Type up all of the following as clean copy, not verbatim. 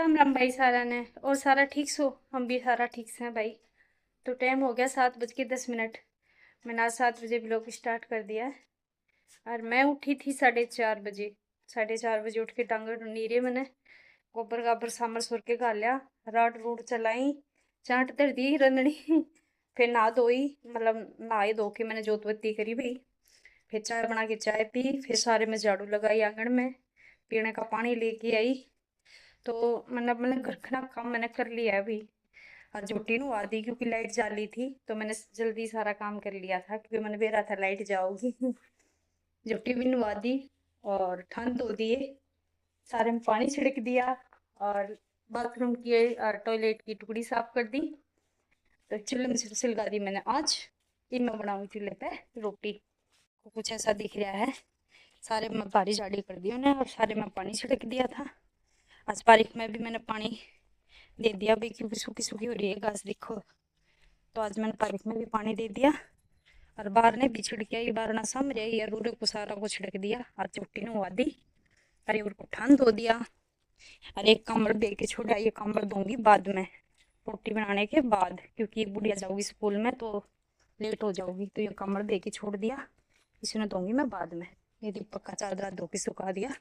राम राम भाई सारा ने। और सारा ठीक सो? हम भी सारा ठीक से हैं भाई। तो टाइम हो गया 7:10। मैंने आज 7 बजे ब्लॉग स्टार्ट कर दिया है। और मैं उठी थी 4:30 बजे। 4:30 बजे उठ के टांगे नीरे मैंने गोबर गाबर सामर सोर के खा लिया। राट रूट चलाई, चाट धर दी रंधनी। फिर नहा धोई, मतलब नहाई धो के मैंने जोत बत्ती करी भाई। फिर चाय बना के चाय पी, फिर सारे में झाड़ू लगाई आंगन में, पीने का पानी लेके आई। तो मैंने घर का काम मैंने कर लिया है अभी। आज झोटी नु आधी क्योंकि लाइट जा रही थी, तो मैंने जल्दी सारा काम कर लिया था क्योंकि मैंने बेरा था लाइट जाओगी। झोटी भी नवा दी और ठंड धो दिए, सारे में पानी छिड़क दिया और बाथरूम की टॉयलेट की टुकड़ी साफ कर दी। तो चूल्हे में सिलगा दी मैंने आज। ये मैं बनाऊंगी चूल्हे पे रोटी। को कुछ ऐसा दिख रहा है। सारे में भारी झाड़ी कर दी उन्हें और सारे में पानी छिड़क दिया था। आज बारिश में भी मैंने पानी दे दिया भाई क्योंकि सूखी सूखी हो रही है घास देखो। तो आज मैंने बारिश में भी पानी दे दिया और बाहर ने भी छिड़क आई। बाहर ना सम रही और उरे को सारा को छिड़क दिया। आज चुट्टी ने हुआ दी। अरे उनको ठंड धो दिया। और एक कमर दे के छोड़ा, ये कमर दूंगी बाद में रोटी बनाने के बाद, क्योंकि बुढ़िया जाऊगी स्कूल में तो लेट हो जाऊगी। तो ये कमर दे के छोड़ दिया, इसने दूंगी मैं बाद में। ये दीपक का चादर धो के सुखा दिया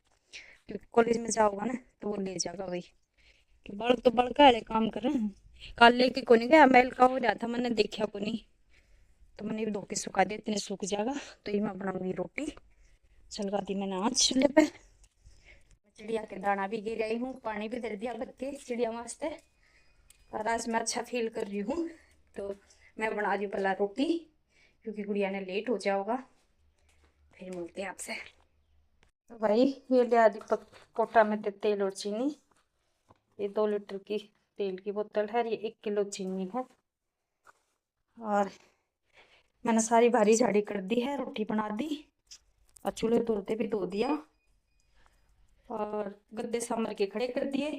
क्योंकि कॉलेज में जाऊंगा ना तो वो ले जाएगा वही। कि बड़ तो बड़का है काम कर रहे हैं। कल लेके को नहीं गया, मैल का हो रहा था मैंने देखा को नहीं, तो मैंने भी धो के सुखा दिया, इतने सूख जाएगा। तो ये मैं बनाऊंगी रोटी। चलगा दी मैंने आज चूल्हे पे। चिड़िया के दाना भी गिर आई हूँ, पानी भी दे दिया बत्ती चिड़िया वास्ते। और आज मैं अच्छा फील कर रही हूँ। तो मैं बना रही हूँ पहला रोटी क्योंकि गुड़िया ने लेट हो जाओगा। फिर मिलते हैं आपसे। तो भाई ये लिया दीपक पोटा में तेल और चीनी। ये 2 लीटर की तेल की बोतल है, ये 1 किलो चीनी है। और मैंने सारी भारी झाड़ी कर दी है, रोटी बना दी और चूल्हे धोते भी धो दिया और गद्दे सामर के खड़े कर दिए।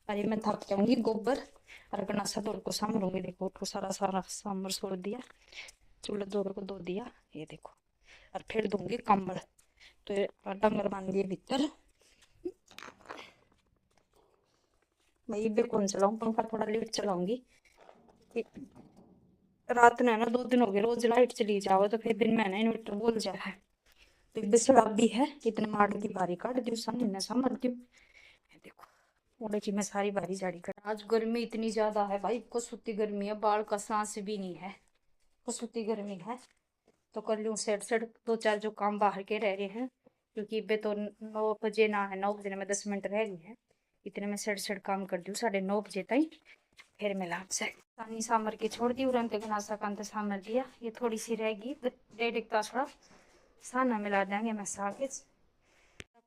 अरे मैं थक जाऊंगी गोबर और गनासा दौड़ को सामरूंगी। देखो उसको सारा सारा सामर छोड़ दिया, चूल्हे दौड़ को धो दिया ये देखो। और फिर दूंगी कंबल। तो डंगर बांध दिए भीतर। मैं ये कौन चलाऊं, पंखा थोड़ा लेट चलाऊंगी। रात में ना 2 दिन हो गए रोज लाइट चली जाओ, तो फिर दिन में ना इन्वर्टर बोल जा है। तो बिस्तर भी है, इतने मार की बारी काट दी सामने समझ दू। देखो ओडे की मैं सारी बारी जाड़ी कर। आज गर्मी इतनी ज्यादा है भाई, कसुती गर्मी है, बाल का सांस भी नहीं है, कसुती गर्मी है। तो कर लूँ सेट सेट 2-4 जो काम बाहर के रह रहे हैं क्योंकि बे तो 9 बजे ना है, 9 बजे में 10 मिनट रह गई है। इतने में सेट सेट काम कर दूँ 9:30 बजे तक। फिर मिला आपसे पानी सामर के छोड़ दी उड़न तक नासा कांत सामर दिया। ये थोड़ी सी रहेगी 1.5 तासड़ा साना मिला देंगे मैं सागे।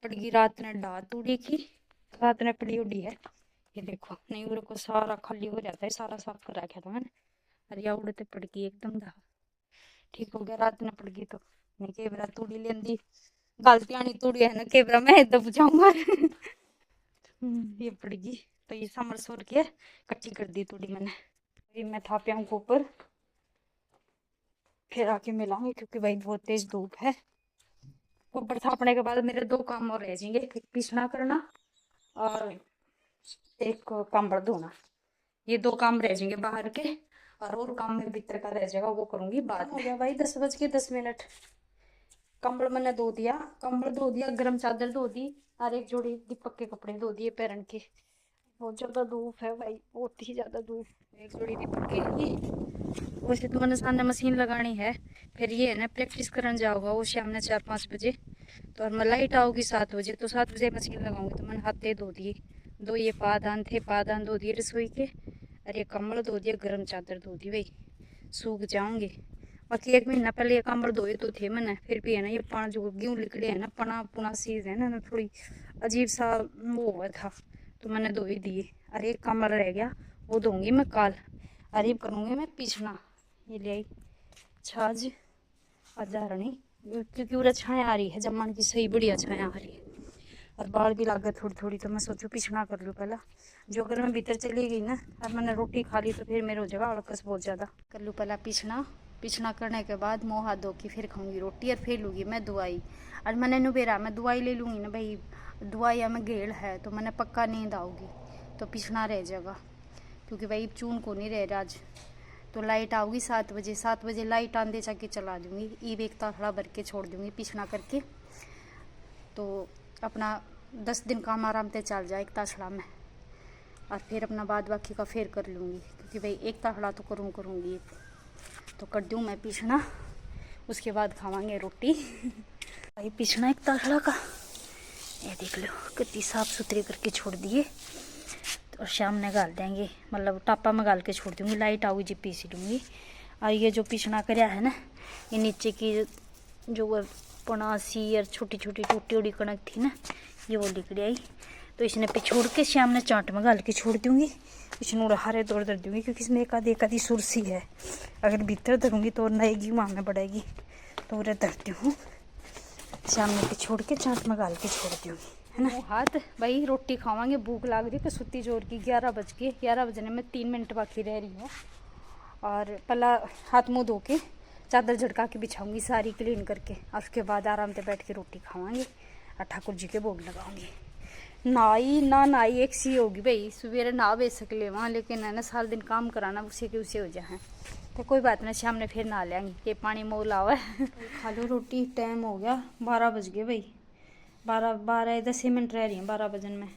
पड़गी रात ने डात उड़ी की, रात ने पड़ी उड़ी है। ये देखो नहीं उड़ को सारा खाली हो जाता है, सारा साफ कर रखा था मैंने। अरे या उड़ते पड़गी एकदम दा ठीक हो गया। रात ने पड़गी तो नहीं केवरा तूड़ी लेंदी गलती आनी तूड़ी है ना केवरा मैं दब जाऊंगा। ये पड़गी तो ये समर सोर के कच्ची कर दी तूड़ी मैंने। ये मैं था प्याऊँ के ऊपर, फिर आके मिलाऊंगी क्योंकि भाई बहुत तेज धूप है। ऊपर थापने के बाद मेरे 2 काम और रह जाएंगे, एक पीसना करना और एक कंबल धोना। ये 2 काम रह जाएंगे बाहर के, और काम में भीतर का रह जाएगा वो करूंगी बाद में। हो गया भाई 10:10। कंबल मैंने धो दिया, कंबल धो दिया, गर्म चादर धो दी और एक जोड़ी दीपक के कपड़े धो दिए पैरन के। बहुत ज्यादा धूप है भाई, बहुत ही ज्यादा धूप। एक जोड़ी दीपक के लिए वैसे तो मैंने सामने मशीन लगानी है। फिर ये है ना प्रैक्टिस करने जाओगा वो शाम ने 4-5 बजे। तो और मैं लाइट आओगी 7 बजे, तो 7 बजे मशीन लगाऊंगी। तो मैंने हाथे धो दिए, 2 ये पादान थे, पादान धो दिए रसोई के। और ये कम्बल धो दिया, गर्म चादर धो दी भाई, सूख जाऊंगे। बाकी 1 महीना पहले ये कम्बल धोए तो थे मैंने, फिर भी है ना ये पाना जो गेहूँ लिकड़े है ना पना पुना सीज है ना थोड़ी अजीब सा वो हुआ था, तो मैंने धो ही दिए। अरे एक कम्बल रह गया वो धोंगी मैं कल। अरे करूँगी मैं पीछना। ये ले आई छाछ अजारणी क्योंकि पूरा छाया आ रही है, जमान की सही बढ़िया छाया आ रही है और बाल भी लागे थोड़ी थोड़ी। तो मैं सोचू पिछना कर लूँ पहला, जो अगर मैं भीतर चली गई ना और मैंने रोटी खा ली तो फिर मेरे हो जाएगा अड़कस बहुत ज़्यादा। कर लूँ पहला पिछना, पिछना करने के बाद मुँह हाथ धो के फिर खाऊंगी रोटी और फिर लूँगी मैं दवाई। और मैंने नुबेरा मैं दवाई ले लूँगी ना भाई, दवाई में घेड़ है तो मैंने पक्का नींद आऊगी। तो पिछना रह जाएगा, क्योंकि भाई चून को नहीं रह रहा आज। तो लाइट आऊगी 7 बजे, 7 बजे लाइट आंदे जाके चला दूँगी। ईब एक ताखड़ा भर के छोड़ दूँगी पिछना करके, तो अपना 10 दिन काम आराम से चल जाए एक ताखड़ा में। और फिर अपना बाद बाकी का फिर कर लूँगी, क्योंकि भाई एक ताखड़ा तो करूँगी। तो कर दूँ मैं पिछना, उसके बाद खावांगे रोटी। भाई पिछना एक ताखड़ा का ये देख लो कितनी साफ़ सुथरी करके छोड़ दिए। और शाम में गाल देंगे, मतलब टापा में गाल के छोड़ दूँगी। लाइट आऊगी जी पीस लूँगी। और ये जो पिछना करया है ना, ये नीचे की जो पनासी और छोटी छोटी टूटी उड़ी कणक थी ना, ये वो निकल आई। तो इसने पे छोड़ के शाम ने चाट में गाल के छोड़ दूँगी। इसमें उड़ारे दौड़ दर दूँगी, क्योंकि इसमें एक आधी सुरसी है। अगर भीतर धरूँगी तो नएगी, वहाँ में बढ़ेगी, तो उरे धरती हूँ। शाम में पे छोड़ के चाट में गाल के छोड़ दूँगी, है ना। हाथ भाई रोटी खावांगे, भूख लाग रही है। कसुती जोर की 11 बज गए, 11 बजने में 3 मिनट बाकी रह रही है। और पहला हाथ मुँह धो के चादर झटका के बिछाऊंगी सारी क्लीन करके, और उसके बाद आराम से बैठ के रोटी खावांगे और ठाकुर जी के भोग लगाऊंगी। नाई एक सी होगी भाई, सवेरे ना बेच सकले वहाँ, लेकिन है ना सारा दिन काम कराना उसे के उसे हो जाए। तो कोई बात नहीं, शाम ने फिर नहा लेंगे, ये पानी मोल आवा। खा लो रोटी, टाइम हो गया 12 बज गए भाई। 10 मिनट रह रही हैं 12 बजन में।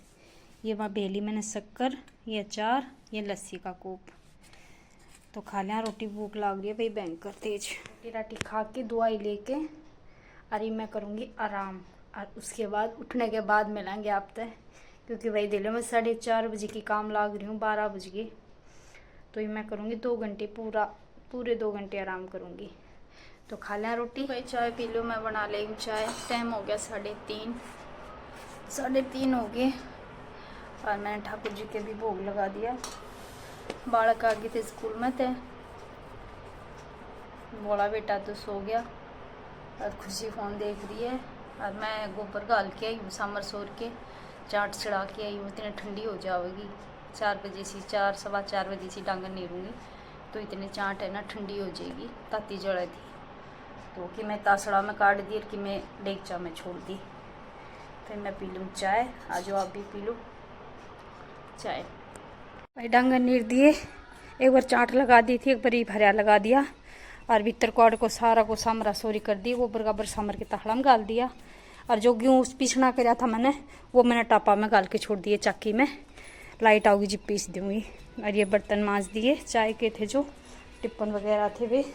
ये वहाँ बेली मैंने शक्कर, ये अचार, ये लस्सी का कूप। तो खा लिया रोटी, भूख लग रही है भाई भयंकर तेज। रोटी खा के दवाई लेके अरे मैं करूँगी आराम, और उसके बाद उठने के बाद मिलेंगे आप तक, क्योंकि भाई दिल्ली में 4:30 बजे की काम लाग रही हूँ, 12 बज गए। तो ये मैं करूँगी 2 घंटे, पूरे 2 घंटे आराम करूँगी। तो खा लें रोटी भाई, चाय पी लो, मैं बना ली हूँ चाय। टाइम हो गया 3:30 हो गए। और मैंने ठाकुर जी के भी भोग लगा दिया। बालक आ गए थे स्कूल में, थे बोला बेटा तो सो गया, और खुशी फ़ोन देख रही है। और मैं गोबर गाल के आई हूँ, सामर सोर के चाट चढ़ा के आई हूँ। इतनी ठंडी हो जाएगी 4 बजे से, 4-4:15 बजे से डांगन नीरूँगी, तो इतनी चाट है ना ठंडी हो जाएगी। ताती जड़ा थी तो कि मैं तासड़ा में काट दी, कि मैं डेगचा में छोड़ दी। फिर मैं पी लूँ चाय, आज आप भी पी लो चाय। भाई डांगन नीर दिए, एक बार चाट लगा दी थी, एक बार भरिया लगा दिया। और भीतर क्वाड को सारा को सामरा सोरी कर दी, गोबर गाबर सामर के ताखड़ा में गाल दिया। और जो गेहूँ पिछना कराया था मैंने, वो मैंने टापा में गाल के छोड़ दिए चाकी में। लाइट आओगी जी पीस दूँगी। और ये बर्तन मांज दिए, चाय के थे जो टिप्पन वगैरह थे वे,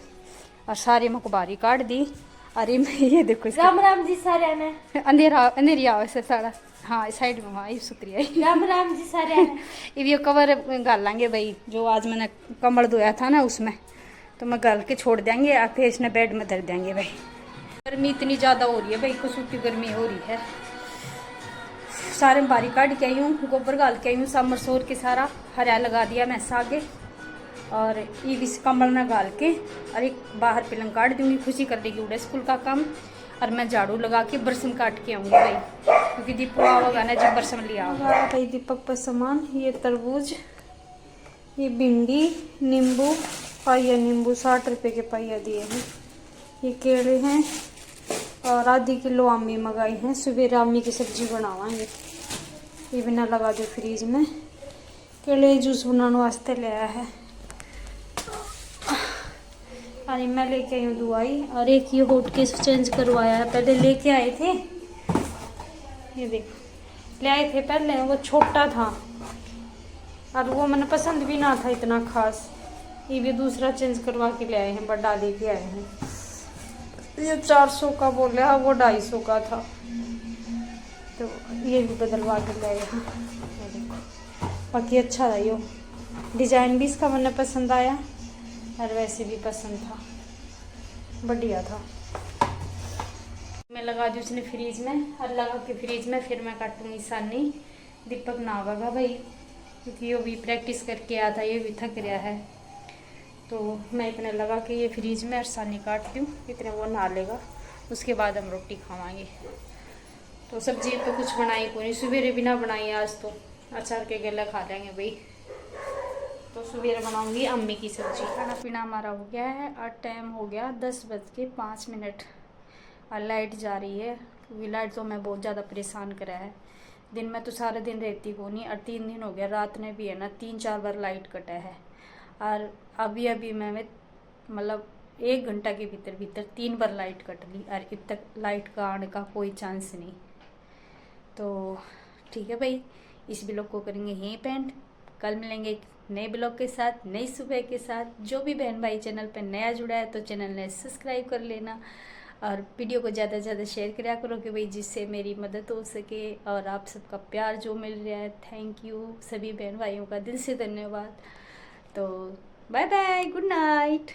और सारी मकबारी काट दी। अरे मैं ये देखो राम जी सारे ने अंधेरी आवे से सारा, हाँ साइड में, हाँ ये सुतरी आई। राम जी सारे ने ये कवर गाल लेंगे भाई, जो आज मैंने कमर धोया था ना उसमें, तो मैं गाल के छोड़ देंगे। और फिर इसने बेड में धर देंगे भाई। गर्मी इतनी ज़्यादा हो रही है भाई, कसूती गर्मी हो रही है। सारे बारी काट के आई हूँ, गोबर गाल के आई हूँ, सामर सोर के सारा हरा लगा दिया मैं आगे। और ये भी कमल में गाल के, और एक बाहर पिलंग काट दूँगी। खुशी कर देगी उड़े स्कूल का काम। और मैं झाड़ू लगा के बरसन काट के आऊँगी भाई, क्योंकि दीपक आवागा ना जब बरसन लिया होगा भाई। दीपक पर सामान, ये तरबूज, ये भिंडी, नींबू, पाइया नींबू 60 रुपये के पाइया दिए हैं। ये केले हैं, और आधी किलो आमी मंगाई हैं, सवेरे आमी की सब्जी बनावांगे। ये बिना लगा दो फ्रीज में। केले जूस बनाने वास्ते ले आया है। अरे मैं लेके आई हूँ दवाई, और एक ये होट केस चेंज करवाया है। पहले लेके आए थे, ये देखो ले आए थे पहले, वो छोटा था और वो मैंने पसंद भी ना था इतना खास। ये भी दूसरा चेंज करवा के ले आए हैं, बड़ा लेके आए हैं। ये 400 का बोले, हाँ वो 250 का था, तो ये भी बदलवा के ले आए हैं। ये देखो, बाकी अच्छा था, ये डिज़ाइन भी इसका मैंने पसंद आया, और वैसे भी पसंद था, बढ़िया था। मैं लगा दी उसने फ्रीज में, और लगा के फ्रीज में फिर मैं काटूँगी सानी। दीपक नहावेगा भाई, क्योंकि ये भी प्रैक्टिस करके आया था, ये भी थक रहा है। तो मैं इतने लगा के ये फ्रीज में और सानी काट दूँ, इतने वो नहा लेगा। उसके बाद हम रोटी खावांगे। तो सब्जी तो कुछ बनाई को नहीं, सवेरे भी ना बनाई आज, तो अचार के गला खा लेंगे भाई। तो सवेरे बनाऊंगी अम्मी की सब्जी। खाना पीना हमारा हो गया है, और टाइम हो गया 10:05। और लाइट जा रही है, क्योंकि लाइट तो मैं बहुत ज़्यादा परेशान करा है। दिन में तो सारा दिन रहती को नहीं, और 3 दिन हो गया रात में भी है ना 3-4 बार लाइट कटा है। और अभी अभी मैं मतलब 1 घंटा के भीतर भीतर 3 बार लाइट कट ली, और अब तक लाइट का आने का कोई चांस नहीं। तो ठीक है भाई, इस ब्लॉग को करेंगे यहीं पेंट। कल मिलेंगे एक नए ब्लॉग के साथ, नई सुबह के साथ। जो भी बहन भाई चैनल पर नया जुड़ा है तो चैनल ने सब्सक्राइब कर लेना, और वीडियो को ज़्यादा से ज़्यादा शेयर करा करो कि भाई जिससे मेरी मदद हो सके। और आप सबका प्यार जो मिल रहा है, थैंक यू सभी बहन भाइयों का दिल से धन्यवाद। तो बाय बाय, गुड नाइट।